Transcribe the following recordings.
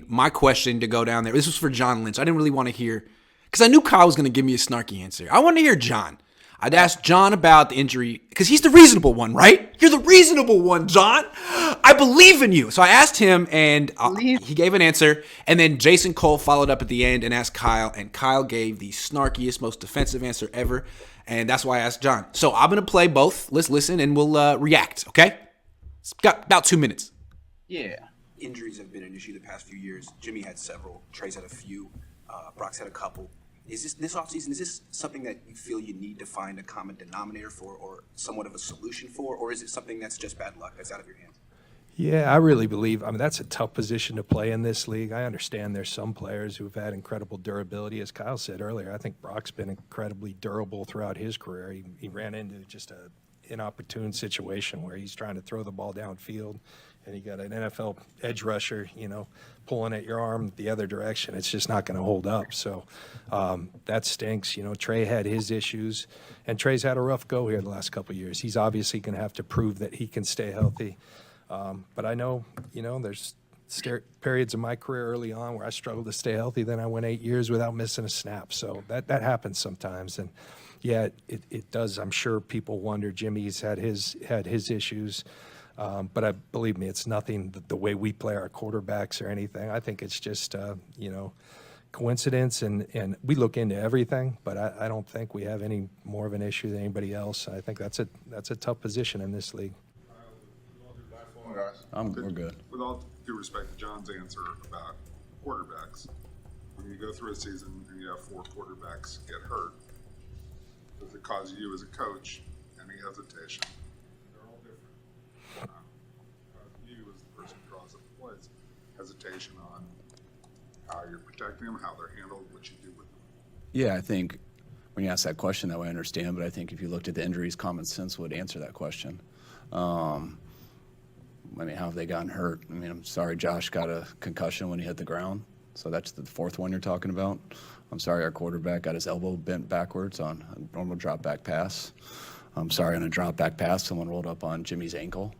need my question to go down there. This was for John Lynch. I didn't really want to hear, because I knew Kyle was going to give me a snarky answer. I wanted to hear John. I'd ask John about the injury, because he's the reasonable one, right? You're the reasonable one, John. I believe in you. So I asked him, and he gave an answer. And then Jason Cole followed up at the end and asked Kyle, and Kyle gave the snarkiest, most defensive answer ever. And that's why I asked John. So I'm going to play both. Let's listen, and we'll react, okay? It's got about 2 minutes. Yeah. Injuries have been an issue the past few years. Jimmy had several. Trey's had a few. Brock's had a couple. Is this offseason, is this something that you feel you need to find a common denominator for, or somewhat of a solution for, or is it something that's just bad luck that's out of your hands? Yeah, I really believe, that's a tough position to play in this league. I understand there's some players who've had incredible durability. As Kyle said earlier, I think Brock's been incredibly durable throughout his career. He ran into just an inopportune situation where he's trying to throw the ball downfield, and you got an NFL edge rusher, pulling at your arm the other direction. It's just not going to hold up. So that stinks. Trey had his issues, and Trey's had a rough go here the last couple of years. He's obviously going to have to prove that he can stay healthy. But I know, there's periods of my career early on where I struggled to stay healthy. Then I went 8 years without missing a snap. So that happens sometimes. And yeah, it does. I'm sure people wonder. Jimmy's had his issues. But believe me, it's nothing the way we play our quarterbacks or anything. I think it's just, coincidence, and we look into everything, but I don't think we have any more of an issue than anybody else. I think that's a tough position in this league. We're good. With all due respect to John's answer about quarterbacks, when you go through a season and you have 4 quarterbacks get hurt, does it cause you as a coach any hesitation? They're all different. You as the person who draws up the plays, hesitation on how you're protecting them, how they're handled, what you do with them. Yeah, I think when you ask that question that way, I understand, but I think if you looked at the injuries, common sense would answer that question. How have they gotten hurt? I'm sorry Josh got a concussion when he hit the ground, so that's the 4th one you're talking about. I'm sorry our quarterback got his elbow bent backwards on a normal drop-back pass. I'm sorry on a drop-back pass, someone rolled up on Jimmy's ankle.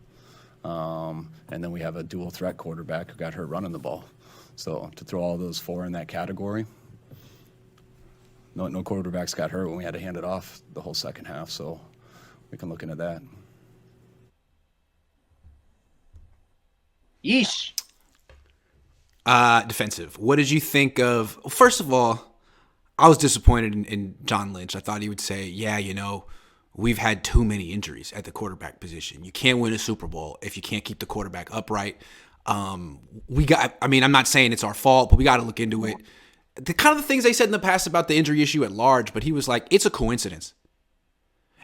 And then we have a dual-threat quarterback who got hurt running the ball. So to throw all those 4 in that category, no quarterbacks got hurt when we had to hand it off the whole second half, so we can look into that. Yeesh. Defensive. What did you think of? First of all, I was disappointed in John Lynch. I thought he would say, we've had too many injuries at the quarterback position. You can't win a Super Bowl if you can't keep the quarterback upright. I'm not saying it's our fault, but we got to look into it. The kind of the things they said in the past about the injury issue at large, but he was like, it's a coincidence.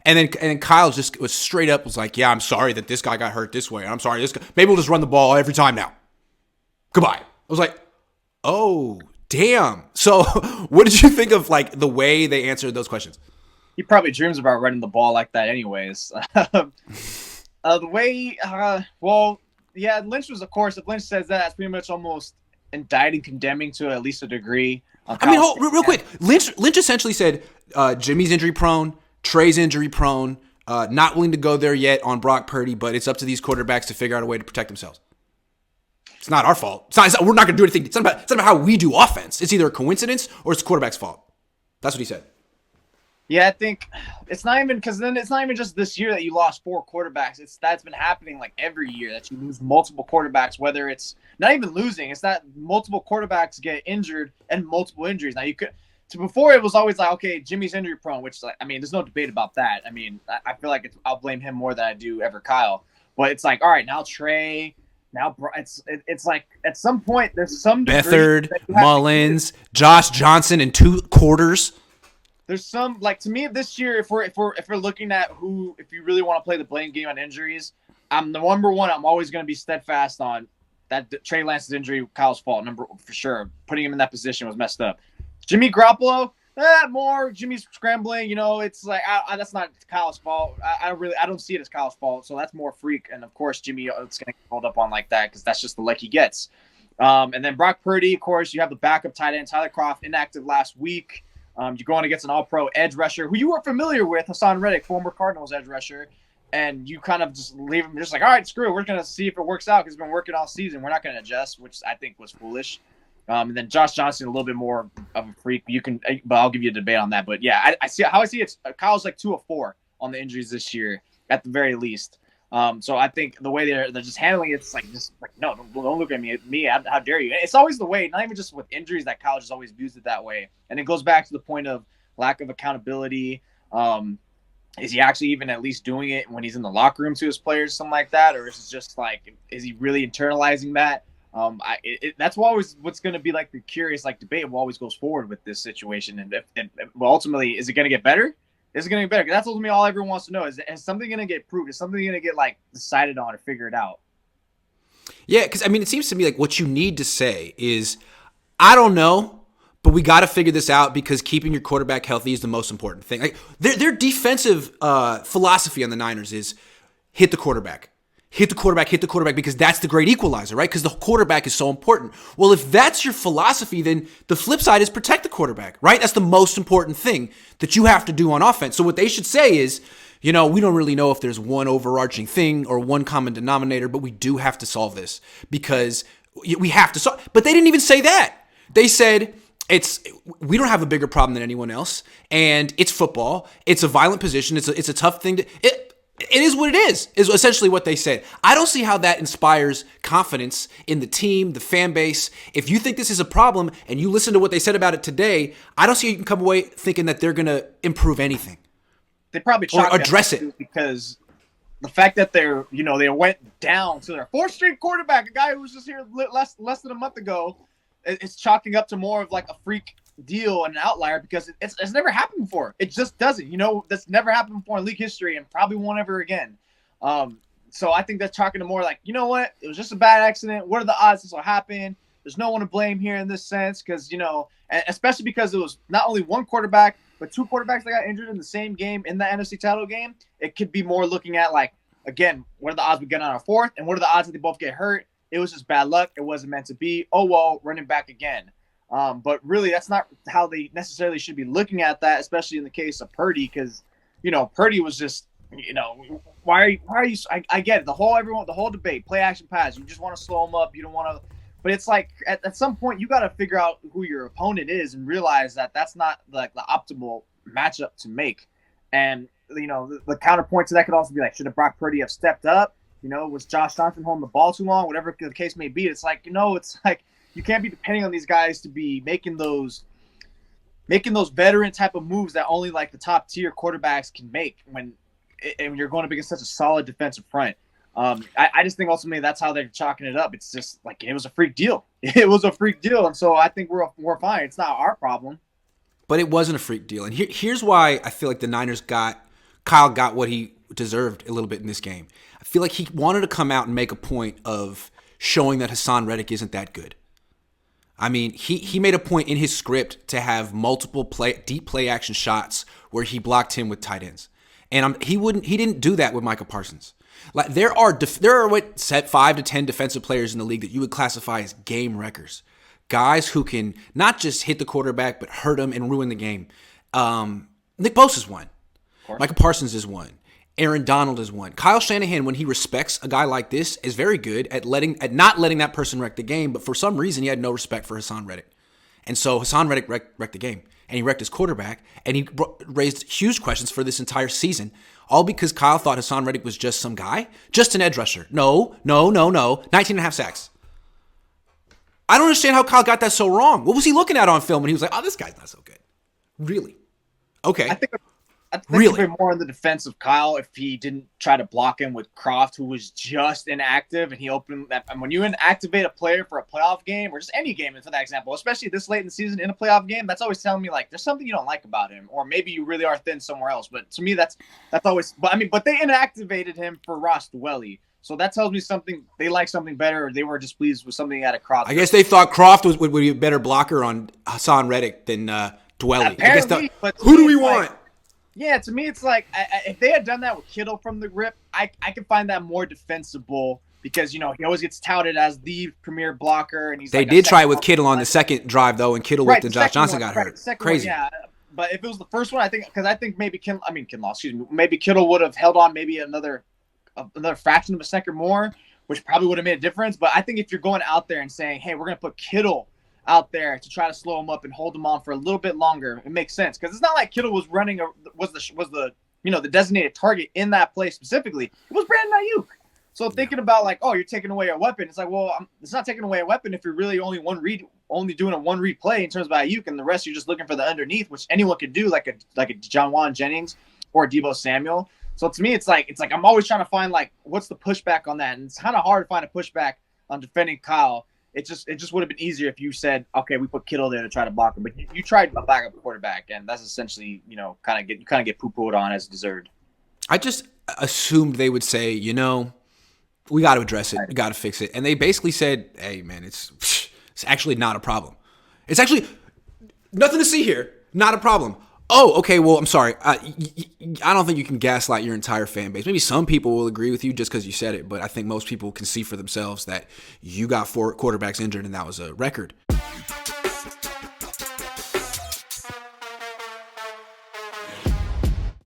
And then Kyle just was straight up was like, yeah, I'm sorry that this guy got hurt this way. I'm sorry, this guy. Maybe we'll just run the ball every time now. Goodbye. I was like, oh, damn. So what did you think of the way they answered those questions? He probably dreams about running the ball like that anyways. Lynch was, of course, if Lynch says that, that's pretty much almost indicting, condemning to at least a degree. Real quick. Lynch essentially said Jimmy's injury prone, Trey's injury prone, not willing to go there yet on Brock Purdy, but it's up to these quarterbacks to figure out a way to protect themselves. It's not our fault. We're not going to do anything. It's not about how we do offense. It's either a coincidence or it's the quarterback's fault. That's what he said. Yeah, I think it's not even because then it's not even just this year that you lost 4 quarterbacks. That's been happening every year that you lose multiple quarterbacks. Whether it's not even losing, it's that multiple quarterbacks get injured and multiple injuries. Now before it was always okay, Jimmy's injury prone, which there's no debate about that. I feel like I'll blame him more than I do ever Kyle. But it's all right, now Trey, now it's like at some point there's some Beathard, Mullins, Josh Johnson in 2 quarters. There's some to me this year if we're looking at if you really want to play the blame game on injuries, I'm the number one. I'm always going to be steadfast on that Trey Lance's injury, Kyle's fault, for sure. Putting him in that position was messed up. Jimmy Garoppolo, more Jimmy's scrambling. It's that's not Kyle's fault. I don't see it as Kyle's fault. So that's more freak. And of course, Jimmy, it's going to get pulled up on like that because that's just the luck he gets. And then Brock Purdy, of course, you have the backup tight end Tyler Kroft, inactive last week. You're going against an all-pro edge rusher who you were familiar with, Hassan Reddick, former Cardinals edge rusher. And you kind of just leave him just all right, screw it. We're going to see if it works out because it's been working all season. We're not going to adjust, which I think was foolish. And then Josh Johnson, a little bit more of a freak. But I'll give you a debate on that. But yeah, I see it's Kyle's like 2 of 4 on the injuries this year at the very least. So I think the way they're just handling it, it's like no, don't look at me. How dare you? It's always the way, not even just with injuries, that college has always views it that way. And it goes back to the point of lack of accountability. Is he actually even at least doing it when he's in the locker room to his players, something like that, or is it just like, is he really internalizing that? That's always what's going to be like the curious debate of what always goes forward with this situation, and ultimately, is it going to get better? Is it going to get better? Because that's ultimately all everyone wants to know. Is something going to get proved? Is something going to get decided on or figured out? Yeah, because it seems to me like what you need to say is, I don't know, but we got to figure this out because keeping your quarterback healthy is the most important thing. Like their defensive philosophy on the Niners is hit the quarterback. Hit the quarterback, because that's the great equalizer, right? Because the quarterback is so important. Well, if that's your philosophy, then the flip side is protect the quarterback, right? That's the most important thing that you have to do on offense. So what they should say is, we don't really know if there's one overarching thing or one common denominator, but we do have to solve this because we have to solve. But they didn't even say that. They said, we don't have a bigger problem than anyone else, and it's football. It's a violent position. It's a tough thing to. It is what it is essentially what they said. I don't see how that inspires confidence in the team, the fan base. If you think this is a problem and you listen to what they said about it today, I don't see how you can come away thinking that they're going to improve anything. They probably or address it because the fact that they went down to their 4th string quarterback, a guy who was just here less than a month ago, it's chalking up to more of like a freak deal and an outlier because it's never happened before. It just doesn't. That's never happened before in league history and probably won't ever again. So I think that's chalking to more like, you know what? It was just a bad accident. What are the odds this will happen? There's no one to blame here in this sense because, and especially because it was not only one quarterback, but 2 quarterbacks that got injured in the same game in the NFC title game. It could be more looking at again, what are the odds we get on our 4th and what are the odds that they both get hurt? It was just bad luck. It wasn't meant to be. Oh, well, running back again. But really, that's not how they necessarily should be looking at that, especially in the case of Purdy, because, Purdy was just, why are you? I get it. The whole debate, play action pass. You just want to slow them up. You don't want to. But it's like at some point you got to figure out who your opponent is and realize that that's not the optimal matchup to make. And the counterpoint to that could also be should have Brock Purdy have stepped up? Was Josh Johnson holding the ball too long? Whatever the case may be, it's you can't be depending on these guys to be making those veteran type of moves that only the top tier quarterbacks can make when you're going up against such a solid defensive front. I just think ultimately that's how they're chalking it up. It's just it was a freak deal. It was a freak deal, and so I think we're fine. It's not our problem. But it wasn't a freak deal, and here's why I feel like the Niners Kyle got what he deserved a little bit in this game. I feel like he wanted to come out and make a point of showing that Hassan Reddick isn't that good. He made a point in his script to have multiple deep play action shots where he blocked him with tight ends, and he didn't do that with Micah Parsons. There are 5 to 10 defensive players in the league that you would classify as game wreckers, guys who can not just hit the quarterback but hurt him and ruin the game. Nick Bosa is one. Micah Parsons is one. Aaron Donald is one. Kyle Shanahan, when he respects a guy like this, is very good at not letting that person wreck the game, but for some reason he had no respect for Hassan Reddick. And so Hassan Reddick wrecked the game, and he wrecked his quarterback, and he raised huge questions for this entire season, all because Kyle thought Hassan Reddick was just some guy, just an edge rusher. No. 19 and a half sacks. I don't understand how Kyle got that so wrong. What was he looking at on film when he was like, oh, this guy's not so good? Really? Okay. I think really? a bit more on the defense of Kyle if he didn't try to block him with Croft, who was just inactive, and he opened that. And when you inactivate a player for a playoff game or just any game, for that example, especially this late in the season in a playoff game, that's always telling me there's something you don't like about him, or maybe you really are thin somewhere else. But to me, that's always. But they inactivated him for Ross Dwelly, so that tells me something. They like something better, or they were displeased with something out of Croft. I guess they thought Croft would be a better blocker on Hassan Reddick than Dwelly. Apparently, who do we want? Yeah, to me, it's if they had done that with Kittle from the rip, I could find that more defensible because, he always gets touted as the premier blocker. And they did try it with Kittle on the second drive, though, and Kittle whipped and Josh Johnson got hurt. Crazy. One, yeah. But if it was the first one, I think maybe maybe Kittle would have held on maybe another fraction of a second more, which probably would have made a difference. But I think if you're going out there and saying, hey, we're going to put Kittle out there to try to slow him up and hold him on for a little bit longer. It makes sense because it's not like Kittle was running was the the designated target in that play specifically. It was Brandon Ayuk. So thinking about like, oh, you're taking away a weapon. It's like, well, it's not taking away a weapon if you're really only doing a one read play in terms of Ayuk, and the rest you're just looking for the underneath, which anyone could do, like a Jawan Jennings or a Deebo Samuel. So to me, it's like I'm always trying to find like what's the pushback on that, and it's kind of hard to find a pushback on defending Kyle. It just would have been easier if you said, okay, we put Kittle there to try to block him, but you tried a backup quarterback, and that's essentially kind of get poo-pooed on as deserved. I just assumed they would say, we got to address it, we got to fix it, and they basically said, hey man, it's actually not a problem. It's actually nothing to see here, not a problem. Oh, okay, well, I'm sorry. I don't think you can gaslight your entire fan base. Maybe some people will agree with you just because you said it, but I think most people can see for themselves that you got 4 quarterbacks injured and that was a record.